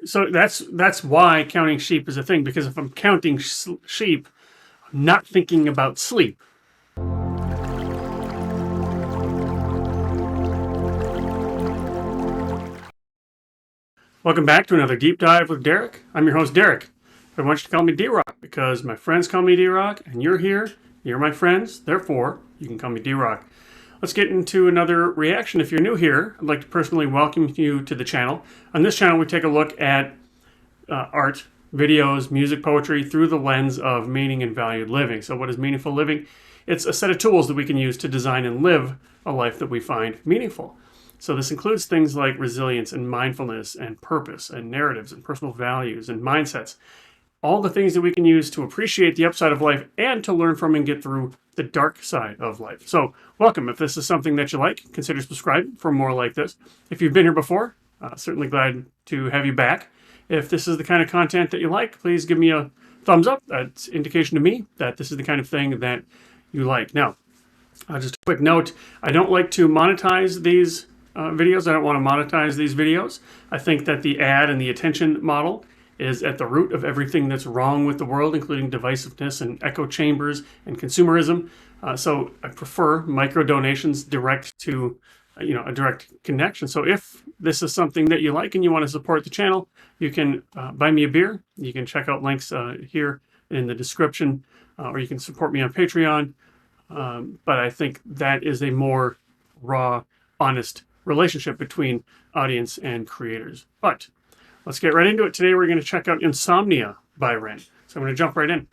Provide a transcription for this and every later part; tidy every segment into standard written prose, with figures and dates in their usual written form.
So that's why counting sheep is a thing, because if I'm counting sheep, I'm not thinking about sleep. Welcome back to another Deep Dive with Derek. I'm your host, Derek. I want you to call me D-Rock because my friends call me D-Rock, and you're here, you're my friends, therefore you can call me D-Rock. Let's get into another reaction. If you're new here, I'd like to personally welcome you to the channel. On this channel, we take a look at art, videos, music, poetry through the lens of meaning and valued living. So what is meaningful living? It's a set of tools that we can use to design and live a life that we find meaningful. So this includes things like resilience and mindfulness and purpose and narratives and personal values and mindsets. All the things that we can use to appreciate the upside of life and to learn from and get through the dark side of life. So welcome. If this is something that you like, consider subscribing for more like this. If you've been here before, certainly glad to have you back. If this is the kind of content that you like, please give me a thumbs up. That's indication to me that this is the kind of thing that you like. Now, just a quick note, I don't like to monetize these videos. I don't want to monetize these videos. I think that the ad and the attention model is at the root of everything that's wrong with the world, including divisiveness and echo chambers and consumerism. So I prefer micro donations direct to, a direct connection. So if this is something that you like and you want to support the channel, you can buy me a beer. You can check out links here in the description, or you can support me on Patreon. But I think that is a more raw, honest relationship between audience and creators. But let's get right into it. Today we're going to check out Insomnia by Ren. So I'm going to jump right in.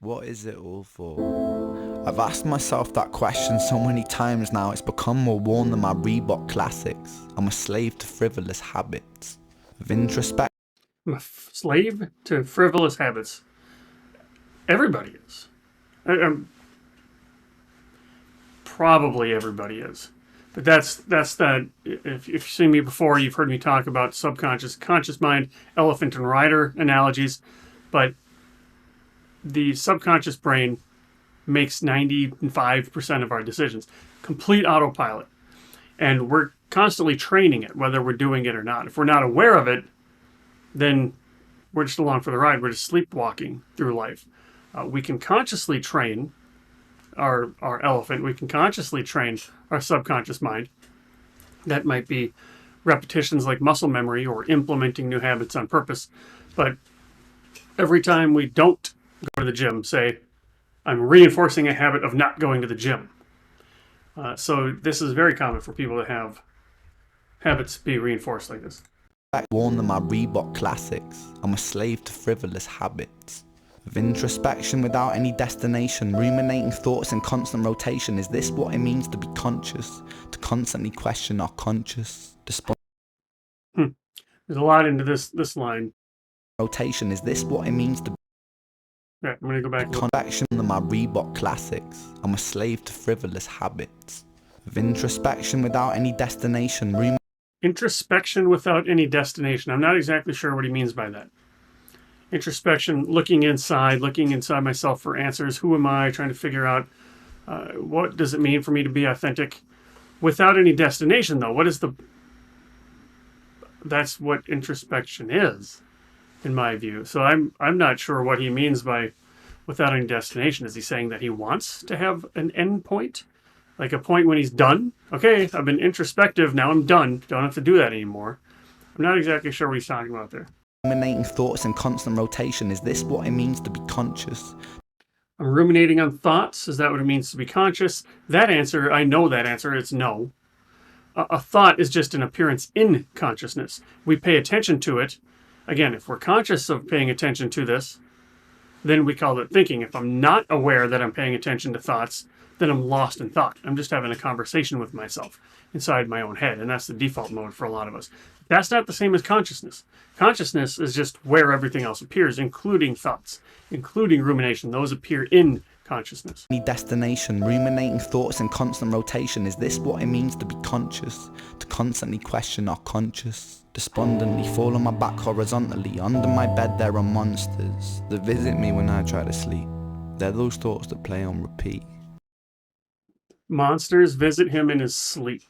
What is it all for? I've asked myself that question so many times now, it's become more worn than my Reebok classics. I'm a slave to frivolous habits. Of introspection. I'm a slave to frivolous habits. Everybody is. Probably everybody is. But that's that. If you've seen me before, you've heard me talk about subconscious, conscious mind, elephant and rider analogies. But the subconscious brain makes 95% of our decisions. Complete autopilot. And we're constantly training it, whether we're doing it or not. If we're not aware of it, then we're just along for the ride. We're just sleepwalking through life. We can consciously train our elephant. We can consciously train our subconscious mind. That might be repetitions like muscle memory or implementing new habits on purpose. But every time we don't go to the gym, say, I'm reinforcing a habit of not going to the gym. So this is very common for people to have habits be reinforced like this. Worn than my Reebok classics. I'm a slave to frivolous habits. Of introspection without any destination, ruminating thoughts in constant rotation. Is this what it means to be conscious? To constantly question our conscious? There's a lot into this line. Rotation. Is this what it means to be? Yeah, I'm going to go back. Convection than my Reebok classics. I'm a slave to frivolous habits. Of introspection without any destination. Introspection without any destination. I'm not exactly sure what he means by that. Introspection, looking inside myself for answers. Who am I? Trying to figure out what does it mean for me to be authentic without any destination, though. That's what introspection is, in my view. So I'm not sure what he means by without any destination. Is he saying that he wants to have an end point? Like a point when he's done? Okay, I've been introspective, now I'm done. Don't have to do that anymore. I'm not exactly sure what he's talking about there. Ruminating thoughts in constant rotation. Is this what it means to be conscious? I'm ruminating on thoughts. Is that what it means to be conscious? That answer, I know that answer. It's no. A thought is just an appearance in consciousness. We pay attention to it. Again, if we're conscious of paying attention to this, then we call it thinking. If I'm not aware that I'm paying attention to thoughts, then I'm lost in thought. I'm just having a conversation with myself inside my own head, and that's the default mode for a lot of us. That's not the same as consciousness. Consciousness is just where everything else appears, including thoughts, including rumination. Those appear in consciousness. Any destination, ruminating thoughts in constant rotation. Is this what it means to be conscious? To constantly question our conscious? Despondently fall on my back horizontally. Under my bed there are monsters that visit me when I try to sleep. They're those thoughts that play on repeat. Monsters visit him in his sleep.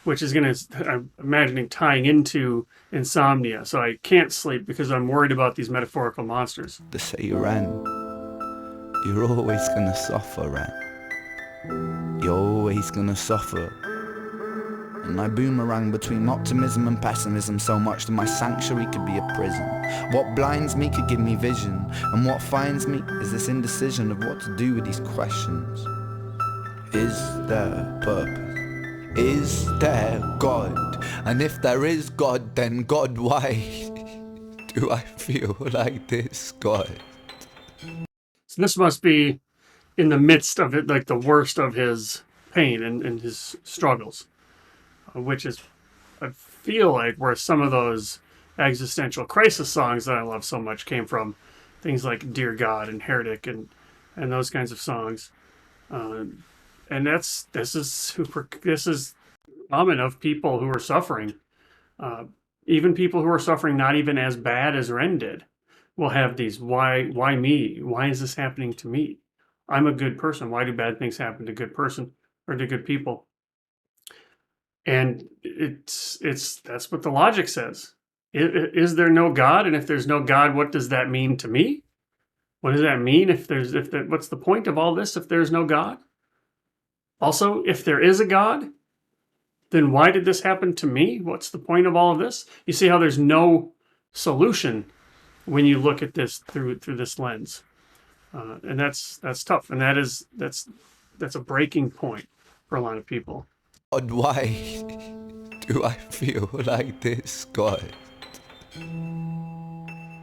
which is going to, I'm imagining, tying into insomnia. So I can't sleep because I'm worried about these metaphorical monsters. To say, Ren, you're always gonna suffer, Ren. You're always gonna suffer. And I boomerang between optimism and pessimism so much that my sanctuary could be a prison. What blinds me could give me vision, and what finds me is this indecision of what to do with these questions. Is there purpose? Is there God? And if there is God, then God, why do I feel like this, God? So this must be in the midst of it, like the worst of his pain and his struggles, which is, I feel like, where some of those existential crisis songs that I love so much came from. Things like Dear God and Heretic and those kinds of songs. And this is common of people who are suffering. Even people who are suffering not even as bad as Ren did will have these, why me? Why is this happening to me? I'm a good person. Why do bad things happen to good person or to good people? And that's what the logic says. Is there no God? And if there's no God, what does that mean to me? What does that mean what's the point of all this if there's no God? Also, if there is a God, then why did this happen to me? What's the point of all of this? You see how there's no solution when you look at this through this lens. And that's tough. And that's a breaking point for a lot of people. God, why do I feel like this, God?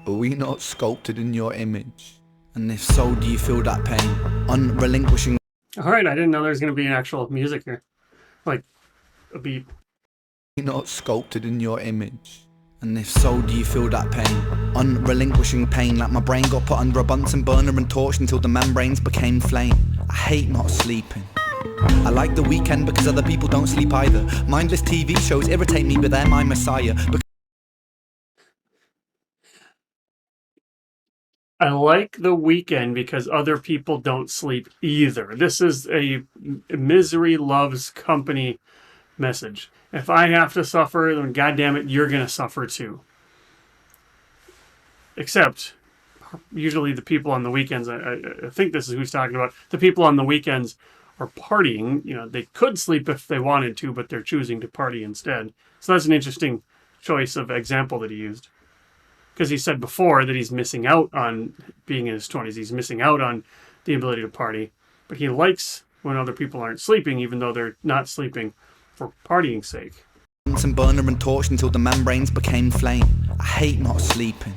Are we not sculpted in your image? And if so, do you feel that pain? Unrelinquishing. All right, I didn't know there was going to be an actual music here. Like a beat. Are we not sculpted in your image? And if so, do you feel that pain? Unrelinquishing pain, like my brain got put under a Bunsen burner and torched until the membranes became flame. I hate not sleeping. I like the weekend because other people don't sleep either. Mindless TV shows irritate me, but they're my messiah. I like the weekend because other people don't sleep either. This is a misery loves company message. If I have to suffer, then goddamn it, you're going to suffer too. Except, usually the people on the weekends, I think this is who he's talking about, the people on the weekends are partying. You know, they could sleep if they wanted to, but they're choosing to party instead. So that's an interesting choice of example that he used. Because he said before that he's missing out on being in his 20s. He's missing out on the ability to party. But he likes when other people aren't sleeping, even though they're not sleeping for partying's sake. And burner and torched until the membranes became flame. I hate not sleeping.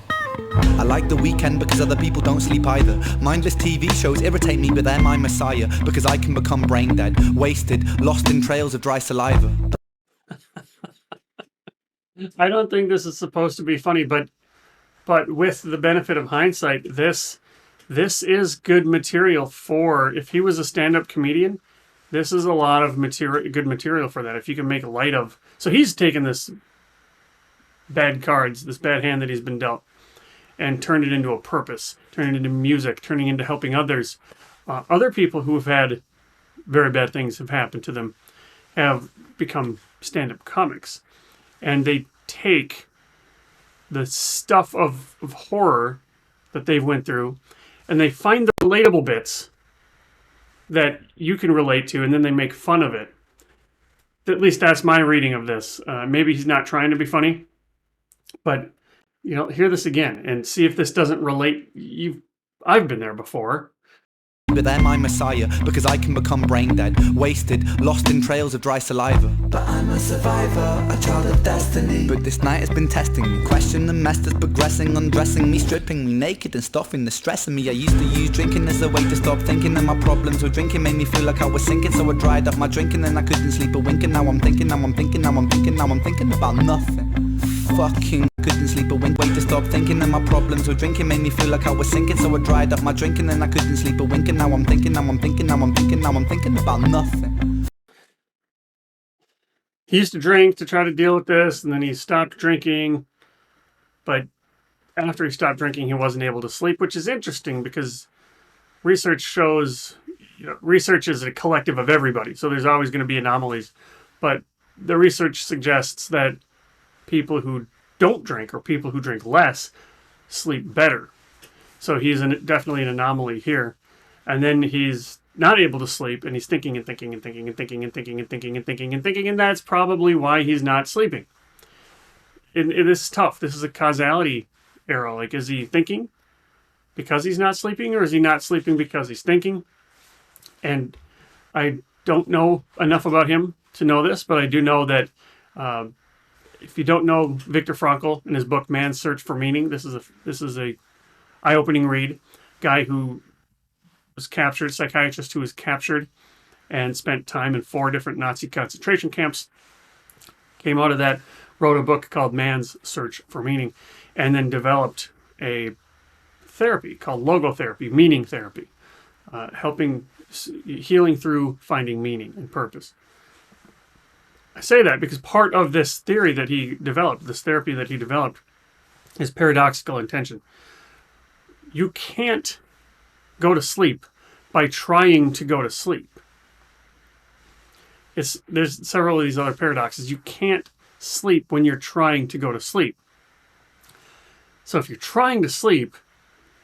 I like the weekend because other people don't sleep either. Mindless TV shows irritate me, but they're my messiah. Because I can become brain dead, wasted, lost in trails of dry saliva. I don't think this is supposed to be funny, but with the benefit of hindsight, this is good material for, if he was a stand-up comedian, this is a lot of good material for that. If you can make light of, so he's taken this bad cards, this bad hand that he's been dealt, and turned it into a purpose, turned it into music, turning into helping others. Other people who have had very bad things have happened to them have become stand-up comics, and they take the stuff of horror that they've went through, and they find the relatable bits that you can relate to, and then they make fun of it. At least that's my reading of this. Maybe he's not trying to be funny, but hear this again and see if this doesn't relate. I've been there before. But they're my messiah, because I can become brain dead, wasted, lost in trails of dry saliva. But I'm a survivor, a child of destiny. But this night has been testing me, question the mess that's progressing, undressing me, stripping me naked and stuffing the stress in me. I used to use drinking as a way to stop thinking that my problems were drinking made me feel like I was sinking, so I dried up my drinking and I couldn't sleep a wink. And now I'm thinking about nothing. Fucking couldn't sleep a wink. Way to stop thinking that my problems were drinking made me feel like I was sinking, so I dried up my drinking and I couldn't sleep a wink. And now I'm thinking about nothing. He used to drink to try to deal with this, and then he stopped drinking. But after he stopped drinking, he wasn't able to sleep, which is interesting because research shows, research is a collective of everybody, so there's always going to be anomalies. But the research suggests that people who don't drink or people who drink less sleep better. So he's definitely an anomaly here. And then he's not able to sleep, and he's thinking and thinking and thinking and thinking and thinking and thinking and thinking and thinking, and that's probably why he's not sleeping. It is tough. This is a causality error. Like, is he thinking because he's not sleeping, or is he not sleeping because he's thinking? And I don't know enough about him to know this, but I do know that if you don't know Viktor Frankl in his book Man's Search for Meaning, this is a eye-opening read. Guy who was captured, psychiatrist who was captured and spent time in 4 different Nazi concentration camps, came out of that, wrote a book called Man's Search for Meaning, and then developed a therapy called logotherapy, meaning therapy, helping healing through finding meaning and purpose. I say that because part of this theory that he developed, this therapy that he developed, is paradoxical intention. You can't go to sleep by trying to go to sleep. There's several of these other paradoxes. You can't sleep when you're trying to go to sleep. So if you're trying to sleep,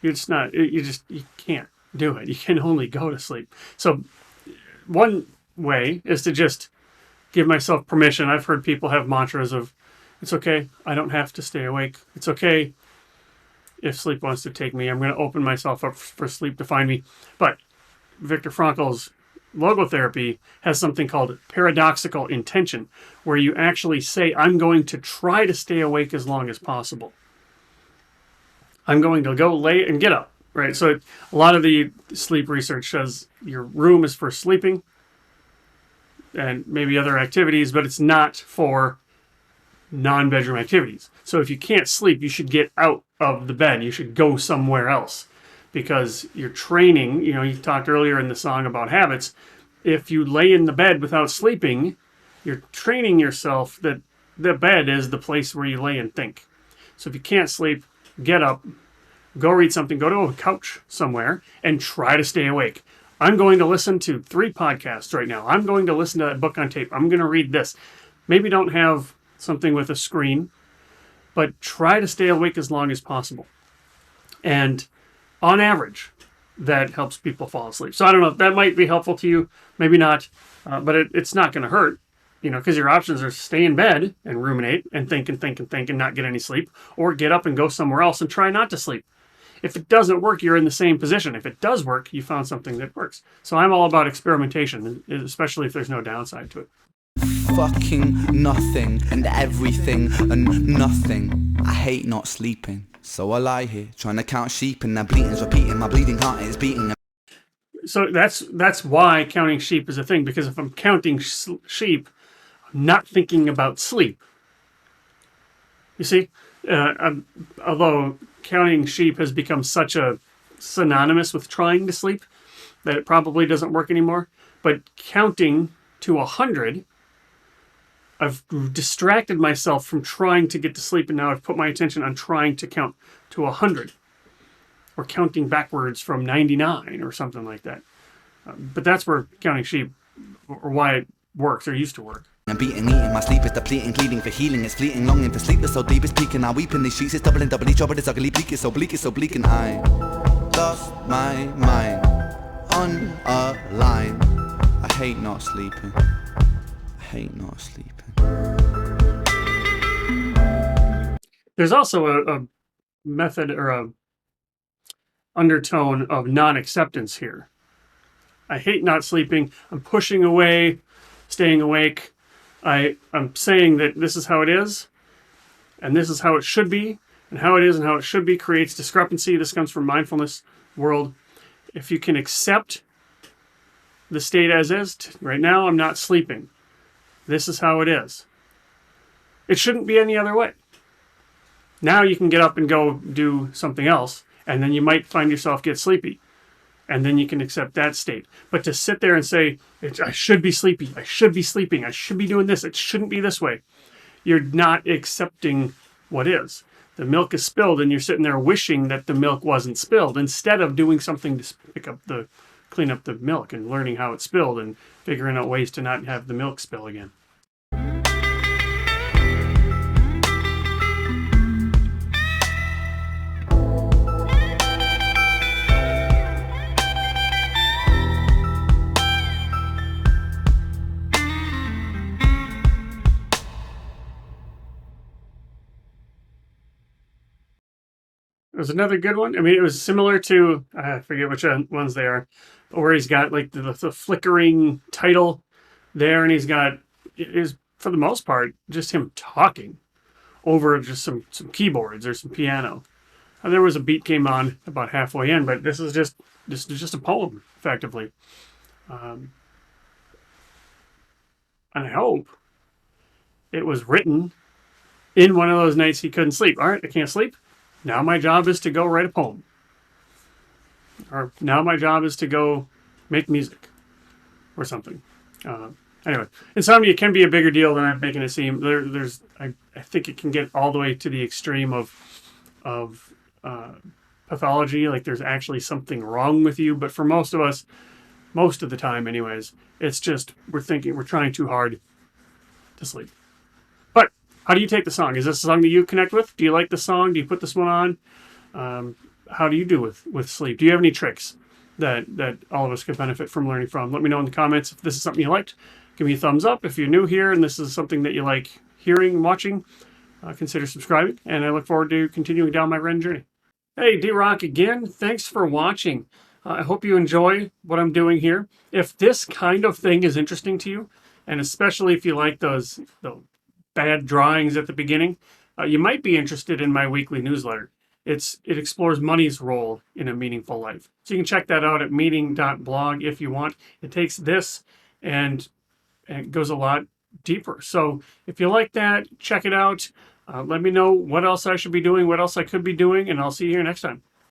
you can't do it. You can only go to sleep. So one way is to just give myself permission. I've heard people have mantras of, it's okay, I don't have to stay awake. It's okay if sleep wants to take me. I'm going to open myself up for sleep to find me. But Viktor Frankl's logotherapy has something called paradoxical intention, where you actually say, I'm going to try to stay awake as long as possible. I'm going to go lay and get up, right? So a lot of the sleep research says your room is for sleeping and maybe other activities, but it's not for non-bedroom activities. So if you can't sleep, you should get out of the bed. You should go somewhere else, because you're training, you talked earlier in the song about habits. If you lay in the bed without sleeping, you're training yourself that the bed is the place where you lay and think. So if you can't sleep, get up, go read something, go to a couch somewhere and try to stay awake. I'm going to listen to 3 podcasts right now. I'm going to listen to that book on tape. I'm going to read this. Maybe don't have something with a screen, but try to stay awake as long as possible. And on average, that helps people fall asleep. So I don't know, that might be helpful to you, maybe not, but it's not going to hurt, because your options are stay in bed and ruminate and think and think and think and not get any sleep, or get up and go somewhere else and try not to sleep. If it doesn't work, you're in the same position. If it does work, you found something that works. So I'm all about experimentation, especially if there's no downside to it. Fucking nothing and everything and nothing. I hate not sleeping, so I lie here trying to count sheep, and their bleating's repeating. My bleeding heart is beating. So that's why counting sheep is a thing, because if I'm counting sheep, I'm not thinking about sleep. You see, although counting sheep has become such a synonymous with trying to sleep that it probably doesn't work anymore. But counting to 100, I've distracted myself from trying to get to sleep, and now I've put my attention on trying to count to 100, or counting backwards from 99 or something like that. But that's where counting sheep, or why it works or used to work. I'm beating, eating, my sleep is depleting, pleading for healing, it's fleeting, longing for sleep is so deep, it's peaking, I weep in these sheets, it's doubling, doubly trouble, it's ugly, bleak, it's so bleak, it's so bleak, and I lost my mind on a line. I hate not sleeping, I hate not sleeping. There's also a method or a undertone of non-acceptance here. I hate not sleeping, I'm pushing away staying awake. I'm saying that this is how it is, and this is how it should be, and how it is and how it should be creates discrepancy. This comes from mindfulness world. If you can accept the state as is, right now I'm not sleeping. This is how it is. It shouldn't be any other way. Now you can get up and go do something else, and then you might find yourself get sleepy. And then you can accept that state. But to sit there and say, I should be sleepy, I should be sleeping, I should be doing this, it shouldn't be this way, you're not accepting what is. The milk is spilled, and you're sitting there wishing that the milk wasn't spilled, instead of doing something to clean up the milk and learning how it spilled and figuring out ways to not have the milk spill again. was another good one. I mean, it was similar to, I forget which ones they are, but where he's got like the flickering title there, and he's got, it is for the most part just him talking over just some keyboards or some piano. And there was a beat came on about halfway in, but this is just a poem effectively. Um, and I hope it was written in one of those nights he couldn't sleep. All right, I can't sleep. Now my job is to go write a poem. Or now my job is to go make music or something. Anyway, insomnia can be a bigger deal than I'm making it seem. I think it can get all the way to the extreme of pathology. Like there's actually something wrong with you. But for most of us, most of the time, anyways, it's just we're trying too hard to sleep. But how do you take the song? Is this a song that you connect with? Do you like the song? Do you put this one on? How do you do with sleep? Do you have any tricks that all of us could benefit from learning from? Let me know in the comments if this is something you liked. Give me a thumbs up. If you're new here and this is something that you like hearing and watching, consider subscribing. And I look forward to continuing down my Ren journey. Hey, D-Rock again. Thanks for watching. I hope you enjoy what I'm doing here. If this kind of thing is interesting to you, and especially if you like those bad drawings at the beginning, you might be interested in my weekly newsletter. It explores money's role in a meaningful life. So you can check that out at meaning.blog if you want. It takes this and it goes a lot deeper. So if you like that, check it out. Let me know what else I should be doing, what else I could be doing, and I'll see you here next time.